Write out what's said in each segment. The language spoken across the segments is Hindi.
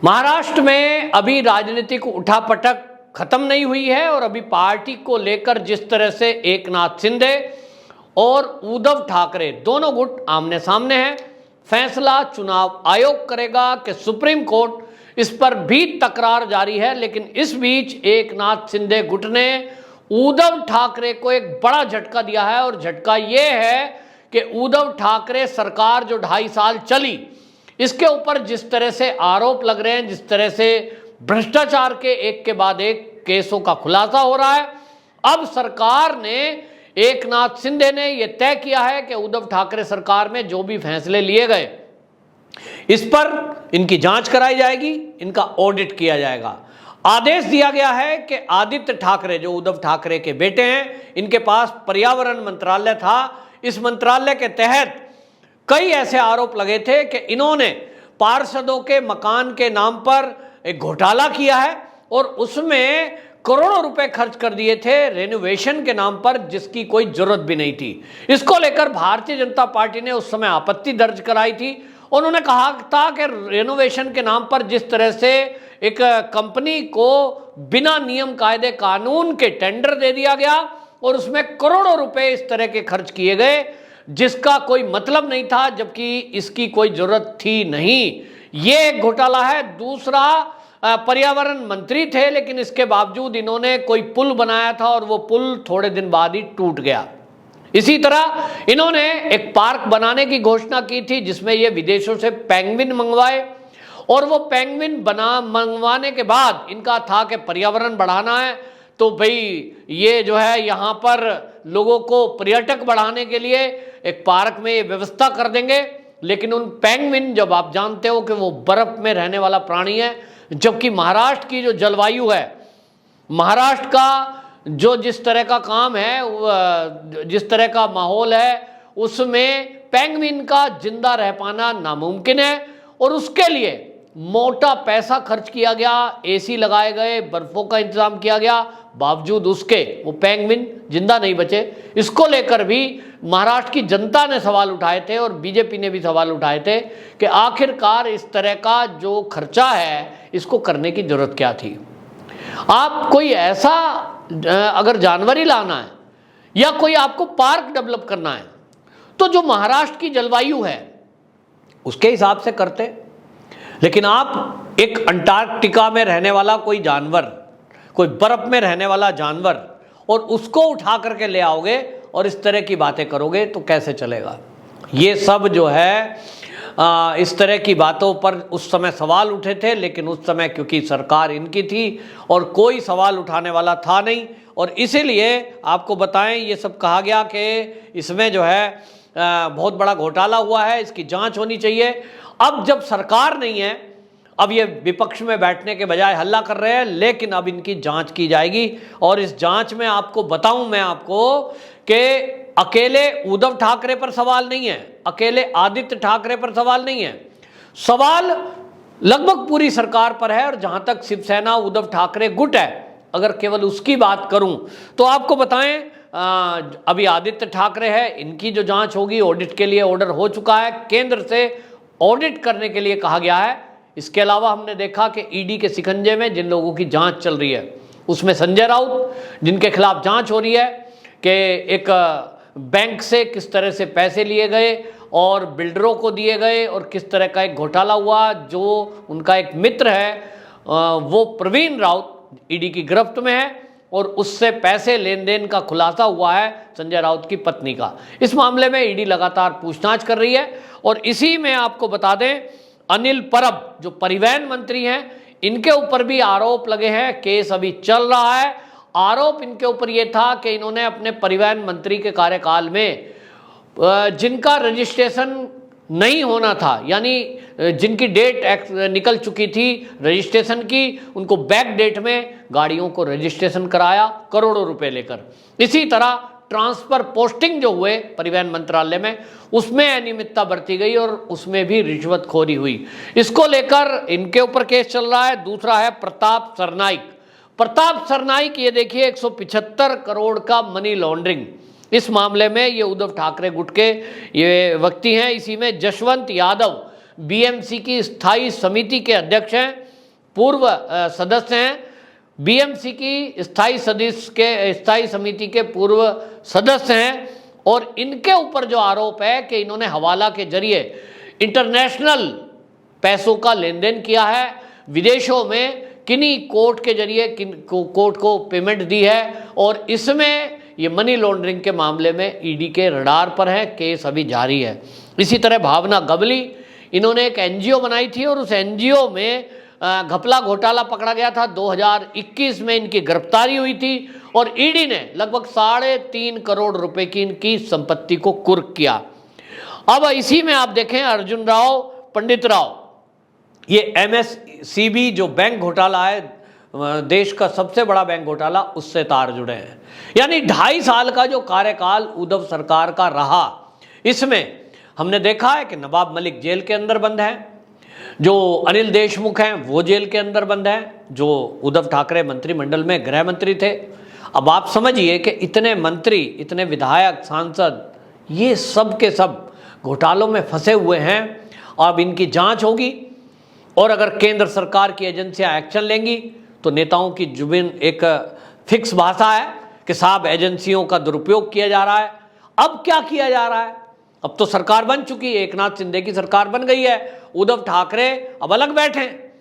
महाराष्ट्र में अभी राजनीतिक उठापटक खत्म नहीं हुई है और अभी पार्टी को लेकर जिस तरह से एकनाथ शिंदे और उद्धव ठाकरे दोनों गुट आमने सामने हैं। फैसला चुनाव आयोग करेगा कि सुप्रीम कोर्ट, इस पर भी तकरार जारी है। लेकिन इस बीच एकनाथ शिंदे गुट ने उद्धव ठाकरे को एक बड़ा झटका दिया है और झटका यह है कि उद्धव ठाकरे सरकार जो 2.5 साल चली, इसके ऊपर जिस तरह से आरोप लग रहे हैं, जिस तरह से भ्रष्टाचार के एक के बाद एक केसों का खुलासा हो रहा है, अब सरकार ने, एकनाथ शिंदे ने यह तय किया है कि उद्धव ठाकरे सरकार में जो भी फैसले लिए गए, इस पर इनकी जांच कराई जाएगी, इनका ऑडिट किया जाएगा। आदेश दिया गया है कि आदित्य ठाकरे जो उद्धव ठाकरे के बेटे हैं, इनके पास पर्यावरण मंत्रालय था। इस मंत्रालय के तहत कई ऐसे आरोप लगे थे कि इन्होंने पार्षदों के मकान के नाम पर एक घोटाला किया है और उसमें करोड़ों रुपए खर्च कर दिए थे रेनोवेशन के नाम पर, जिसकी कोई जरूरत भी नहीं थी। इसको लेकर भारतीय जनता पार्टी ने उस समय आपत्ति दर्ज कराई थी। उन्होंने कहा था कि रेनोवेशन के नाम पर जिस तरह से एक कंपनी को बिना नियम कायदे कानून के टेंडर दे दिया गया और उसमें करोड़ों रुपए इस तरह के खर्च किए गए, जिसका कोई मतलब नहीं था, जबकि इसकी कोई जरूरत थी नहीं। ये एक घोटाला है। दूसरा, पर्यावरण मंत्री थे, लेकिन इसके बावजूद इन्होंने कोई पुल बनाया था और वो पुल थोड़े दिन बाद ही टूट गया। इसी तरह इन्होंने एक पार्क बनाने की घोषणा की थी, जिसमें ये विदेशों से पेंगुइन मंगवाए और वो पेंगुइन मंगवाने के बाद इनका था कि पर्यावरण बढ़ाना है, तो भाई ये जो है यहाँ पर लोगों को पर्यटक बढ़ाने के लिए एक पार्क में ये व्यवस्था कर देंगे। लेकिन उन पेंगुइन, जब आप जानते हो कि वो बर्फ में रहने वाला प्राणी है, जबकि महाराष्ट्र की जो जलवायु है, महाराष्ट्र का जो जिस तरह का काम है, जिस तरह का माहौल है, उसमें पेंगुइन का जिंदा रह पाना नामुमकिन है और उसके लिए मोटा पैसा खर्च किया गया, एसी लगाए गए, बर्फों का इंतजाम किया गया, बावजूद उसके वो पेंगुइन जिंदा नहीं बचे। इसको लेकर भी महाराष्ट्र की जनता ने सवाल उठाए थे और बीजेपी ने भी सवाल उठाए थे कि आखिरकार इस तरह का जो खर्चा है, इसको करने की जरूरत क्या थी। आप कोई ऐसा अगर जानवर ही लाना है या कोई आपको पार्क डेवलप करना है, तो जो महाराष्ट्र की जलवायु है उसके हिसाब से करते। लेकिन आप एक अंटार्कटिका में रहने वाला कोई जानवर, कोई बर्फ में रहने वाला जानवर, और उसको उठा करके ले आओगे और इस तरह की बातें करोगे तो कैसे चलेगा। ये सब जो है इस तरह की बातों पर उस समय सवाल उठे थे, लेकिन उस समय क्योंकि सरकार इनकी थी और कोई सवाल उठाने वाला था नहीं, और इसीलिए आपको बताएं ये सब कहा गया कि इसमें जो है बहुत बड़ा घोटाला हुआ है, इसकी जांच होनी चाहिए। अब जब सरकार नहीं है, अब ये विपक्ष में बैठने के बजाय हल्ला कर रहे हैं, लेकिन अब इनकी जांच की जाएगी। और इस जांच में आपको बताऊं मैं आपको कि अकेले उद्धव ठाकरे पर सवाल नहीं है, अकेले आदित्य ठाकरे पर सवाल नहीं है, सवाल लगभग पूरी सरकार पर है। और जहां तक शिवसेना उद्धव ठाकरे गुट है, अगर केवल उसकी बात करूं तो आपको बताएं, अभी आदित्य ठाकरे है, इनकी जो जांच होगी, ऑडिट के लिए ऑर्डर हो चुका है, केंद्र से ऑडिट करने के लिए कहा गया है। इसके अलावा हमने देखा कि ईडी के शिकंजे में जिन लोगों की जांच चल रही है, उसमें संजय राउत, जिनके खिलाफ जांच हो रही है कि एक बैंक से किस तरह से पैसे लिए गए और बिल्डरों को दिए गए और किस तरह का एक घोटाला हुआ। जो उनका एक मित्र है, वो प्रवीण राउत ईडी की गिरफ्त में है और उससे पैसे लेन देन का खुलासा हुआ है संजय राउत की पत्नी का। इस मामले में ईडी लगातार पूछताछ कर रही है। और इसी में आपको बता दें, अनिल परब जो परिवहन मंत्री हैं, इनके ऊपर भी आरोप लगे हैं, केस अभी चल रहा है। आरोप इनके ऊपर यह था कि इन्होंने अपने परिवहन मंत्री के कार्यकाल में जिनका रजिस्ट्रेशन नहीं होना था, यानी जिनकी डेट निकल चुकी थी रजिस्ट्रेशन की, उनको बैक डेट में गाड़ियों को रजिस्ट्रेशन कराया करोड़ों रुपए लेकर। इसी तरह ट्रांसफर पोस्टिंग जो हुए परिवहन मंत्रालय में, उसमें अनियमितता बरती गई और उसमें भी रिश्वतखोरी हुई। इसको लेकर इनके ऊपर केस चल रहा है। दूसरा है प्रताप सरनाइक। प्रताप सरनाइक, ये देखिए 175 करोड़ का मनी लॉन्ड्रिंग, इस मामले में ये उद्धव ठाकरे गुट के ये व्यक्ति हैं। इसी में जशवंत यादव बीएमसी की स्थायी समिति के अध्यक्ष हैं। पूर्व सदस्य हैं, बीएमसी की स्थायी समिति के पूर्व सदस्य हैं, और इनके ऊपर जो आरोप है कि इन्होंने हवाला के जरिए इंटरनेशनल पैसों का लेन देन किया है, विदेशों में किन्हीं कोर्ट के जरिए कोर्ट को पेमेंट दी है, और इसमें ये मनी लॉन्ड्रिंग के मामले में ईडी के रडार पर है, केस अभी जारी है। इसी तरह भावना गवली, इन्होंने एक एनजीओ बनाई थी और उस एनजीओ में घपला घोटाला पकड़ा गया था। 2021 में इनकी गिरफ्तारी हुई थी और ईडी ने लगभग 3.5 करोड़ रुपए की इनकी संपत्ति को कुर्क किया। अब इसी में आप देखें अर्जुन राव पंडित राव, ये एमएससीबी जो बैंक घोटाला है, देश का सबसे बड़ा बैंक घोटाला, उससे तार जुड़े हैं। यानी 2.5 साल का जो कार्यकाल उद्धव सरकार का रहा, इसमें हमने देखा है कि नवाब मलिक जेल के अंदर बंद है, जो अनिल देशमुख हैं वो जेल के अंदर बंद हैं, जो उद्धव ठाकरे मंत्रिमंडल में गृह मंत्री थे। अब आप समझिए कि इतने मंत्री, इतने विधायक, सांसद, ये सब के सब घोटालों में फंसे हुए हैं। अब इनकी जांच होगी और अगर केंद्र सरकार की एजेंसियां एक्शन लेंगी तो नेताओं की जुबान एक फिक्स भाषा है कि साहब एजेंसियों का दुरुपयोग किया जा रहा है। अब क्या किया जा रहा है? अब तो सरकार बन चुकी है, एकनाथ शिंदे की सरकार बन गई है, उद्धव ठाकरे अब अलग बैठे हैं,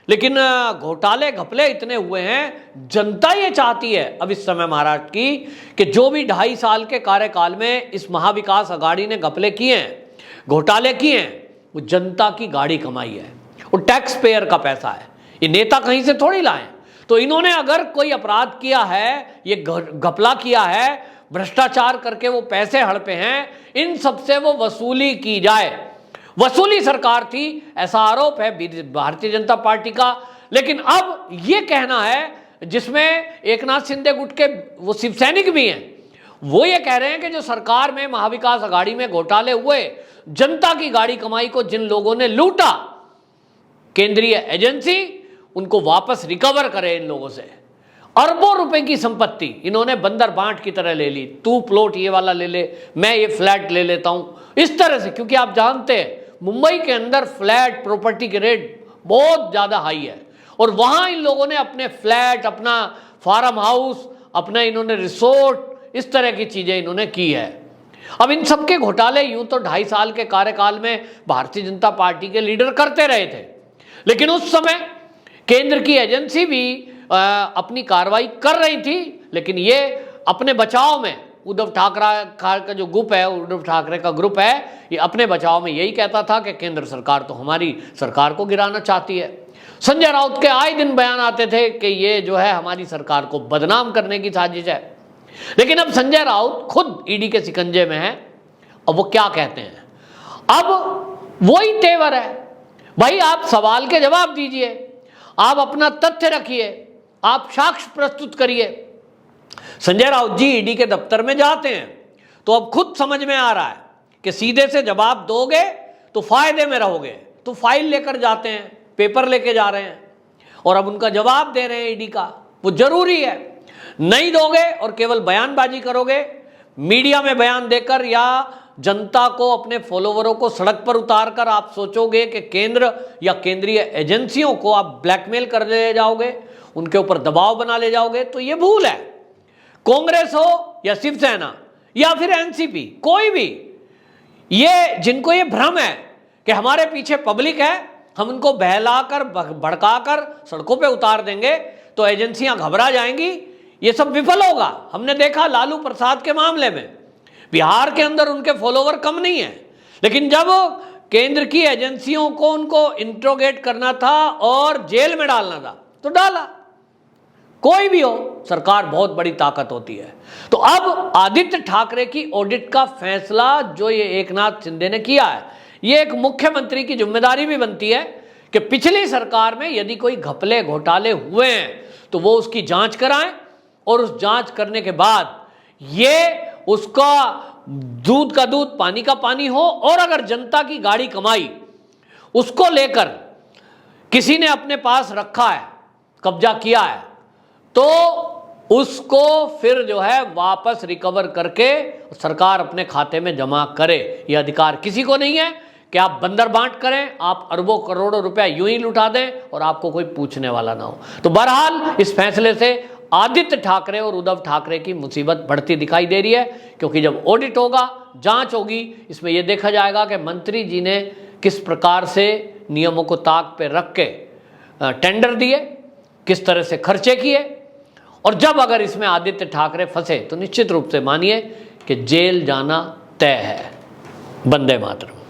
लेकिन घोटाले घपले इतने हुए हैं, जनता ये चाहती है अब इस समय महाराष्ट्र की कि जो भी 2.5 साल के कार्यकाल में इस महाविकास अघाड़ी ने घपले किए हैं, घोटाले किए हैं, वो जनता की गाड़ी कमाई है, वो टैक्स पेयर का पैसा है, ये नेता कहीं से थोड़ी लाए। तो इन्होंने अगर कोई अपराध किया है, ये घपला किया है, भ्रष्टाचार करके वो पैसे हड़पे हैं, इन सबसे वो वसूली की जाए। वसूली सरकार थी, ऐसा आरोप है भारतीय जनता पार्टी का। लेकिन अब ये कहना है, जिसमें एकनाथ शिंदे गुट के वो शिव सैनिक भी हैं, वो ये कह रहे हैं कि जो सरकार में महाविकास अघाड़ी में घोटाले हुए, जनता की गाड़ी कमाई को जिन लोगों ने लूटा, केंद्रीय एजेंसी उनको वापस रिकवर करे। इन लोगों से अरबों रुपए की संपत्ति इन्होंने बंदर बांट की तरह ले ली। तू प्लॉट ये वाला ले ले, मैं ये फ्लैट ले लेता हूं, इस तरह से। क्योंकि आप जानते हैं मुंबई के अंदर फ्लैट प्रॉपर्टी के रेट बहुत ज्यादा हाई है, और वहां इन लोगों ने अपने फ्लैट, अपना फार्म हाउस, अपना इन्होंने रिसोर्ट, इस तरह की चीजें इन्होंने की है। अब इन सबके घोटाले यूं तो 2.5 साल के कार्यकाल में भारतीय जनता पार्टी के लीडर करते रहे थे, लेकिन उस समय केंद्र की एजेंसी भी अपनी कार्रवाई कर रही थी। लेकिन ये अपने बचाव में, उद्धव ठाकरे का जो ग्रुप है, उद्धव ठाकरे का ग्रुप है, ये अपने बचाव में यही कहता था कि केंद्र सरकार तो हमारी सरकार को गिराना चाहती है। संजय राउत के आए दिन बयान आते थे कि ये जो है हमारी सरकार को बदनाम करने की साजिश है। लेकिन अब संजय राउत खुद ईडी के शिकंजे में है। अब वो क्या कहते हैं? अब वही तेवर है भाई, आप सवाल के जवाब दीजिए, आप अपना तथ्य रखिए, आप साक्ष्य प्रस्तुत करिए। संजय राउत जी ईडी के दफ्तर में जाते हैं तो अब खुद समझ में आ रहा है कि सीधे से जवाब दोगे तो फायदे में रहोगे, तो फाइल लेकर जाते हैं, पेपर लेके जा रहे हैं और अब उनका जवाब दे रहे हैं ईडी का। वो जरूरी है। नहीं दोगे और केवल बयानबाजी करोगे, मीडिया में बयान देकर या जनता को, अपने फॉलोवरों को सड़क पर उतारकर आप सोचोगे कि केंद्र या केंद्रीय एजेंसियों को आप ब्लैकमेल कर ले जाओगे, उनके ऊपर दबाव बना ले जाओगे, तो ये भूल है। कांग्रेस हो या शिवसेना या फिर एनसीपी, कोई भी, ये जिनको ये भ्रम है कि हमारे पीछे पब्लिक है, हम उनको बहलाकर भड़काकर सड़कों पे उतार देंगे तो एजेंसियां घबरा जाएंगी, ये सब विफल होगा। हमने देखा लालू प्रसाद के मामले में, बिहार के अंदर उनके फॉलोवर कम नहीं है, लेकिन जब केंद्र की एजेंसियों को उनको इंट्रोगेट करना था और जेल में डालना था तो डाला। कोई भी हो, सरकार बहुत बड़ी ताकत होती है। तो अब आदित्य ठाकरे की ऑडिट का फैसला जो ये एकनाथ शिंदे ने किया है, ये एक मुख्यमंत्री की जिम्मेदारी भी बनती है कि पिछली सरकार में यदि कोई घपले घोटाले हुए हैं तो वो उसकी जांच कराएं, और उस जांच करने के बाद ये उसका दूध का दूध पानी का पानी हो, और अगर जनता की गाड़ी कमाई उसको लेकर किसी ने अपने पास रखा है, कब्जा किया है, तो उसको फिर जो है वापस रिकवर करके सरकार अपने खाते में जमा करे। यह अधिकार किसी को नहीं है कि आप बंदर बांट करें, आप अरबों करोड़ों रुपया यूं ही लुटा दें और आपको कोई पूछने वाला ना हो। तो बहरहाल इस फैसले से आदित्य ठाकरे और उद्धव ठाकरे की मुसीबत बढ़ती दिखाई दे रही है, क्योंकि जब ऑडिट होगा, जांच होगी, इसमें यह देखा जाएगा कि मंत्री जी ने किस प्रकार से नियमों को ताक पे रख के टेंडर दिए, किस तरह से खर्चे किए। और जब अगर इसमें आदित्य ठाकरे फंसे तो निश्चित रूप से मानिए कि जेल जाना तय है। वंदे मातरम।